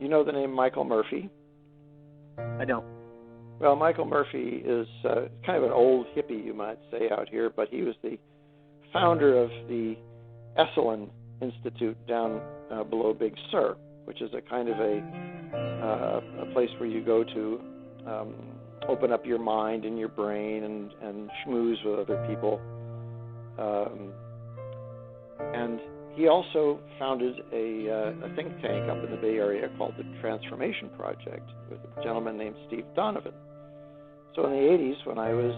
you know the name Michael Murphy? I don't. Well, Michael Murphy is kind of an old hippie, you might say, out here, but he was the founder of the Esalen Institute down below Big Sur, which is a kind of a place where you go to open up your mind and your brain and schmooze with other people. And he also founded a think tank up in the Bay Area called the Transformation Project with a gentleman named Steve Donovan. So in the 80s, when I was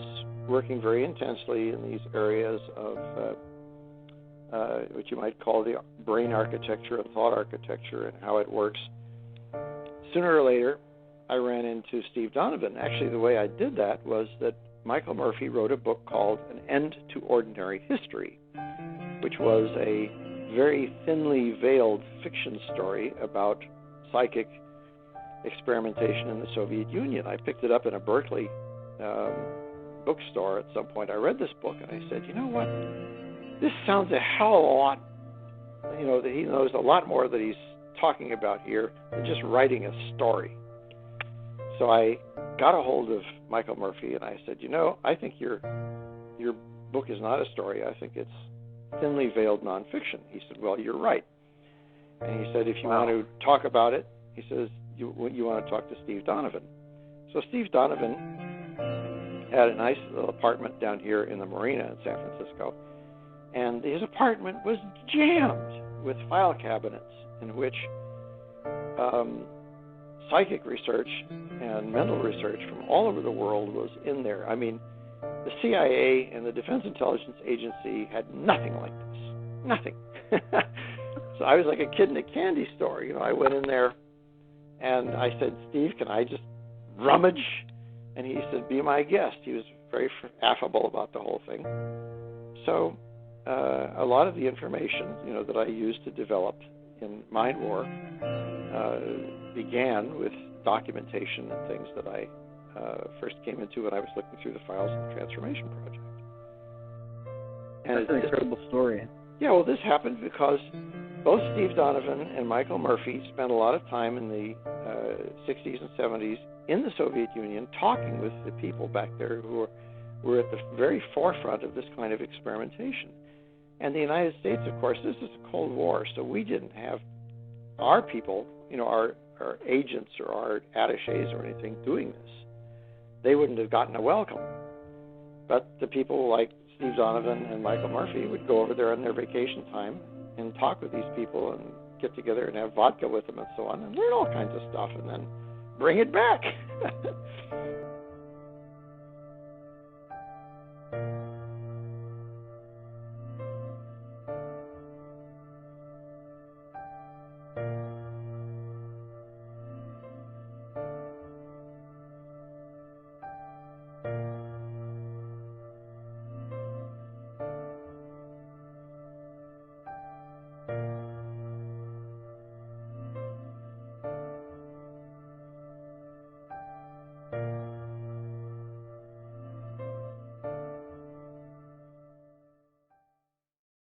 working very intensely in these areas of what you might call the brain architecture and thought architecture and how it works, sooner or later, I ran into Steve Donovan. Actually, the way I did that was that Michael Murphy wrote a book called An End to Ordinary History, which was a very thinly veiled fiction story about psychic experimentation in the Soviet Union. I picked it up in a Berkeley bookstore at some point. I read this book and I said, you know what? This sounds a hell of a lot, that he knows a lot more that he's talking about here than just writing a story. So I got a hold of Michael Murphy and I said, I think your book is not a story. I think it's thinly veiled nonfiction. He said, well, you're right. And he said, if you want to talk about it, he says, you want to talk to Steve Donovan. So Steve Donovan had a nice little apartment down here in the Marina in San Francisco. And his apartment was jammed with file cabinets in which psychic research and mental research from all over the world was in there. I mean, the CIA and the Defense Intelligence Agency had nothing like this. Nothing. So I was like a kid in a candy store. I went in there and I said, Steve, can I just rummage? And he said, be my guest. He was very affable about the whole thing. So a lot of the information, that I used to develop in Mind War began with documentation and things that I first came into when I was looking through the files of the Transformation Project. And that's an incredible story. Yeah, well, this happened because both Steve Donovan and Michael Murphy spent a lot of time in the 60s and 70s in the Soviet Union talking with the people back there who were at the very forefront of this kind of experimentation. And the United States, of course, this is a Cold War, so we didn't have our people, our agents or our attachés or anything doing this. They wouldn't have gotten a welcome. But the people like Steve Donovan and Michael Murphy would go over there on their vacation time and talk with these people and get together and have vodka with them and so on and learn all kinds of stuff and then bring it back.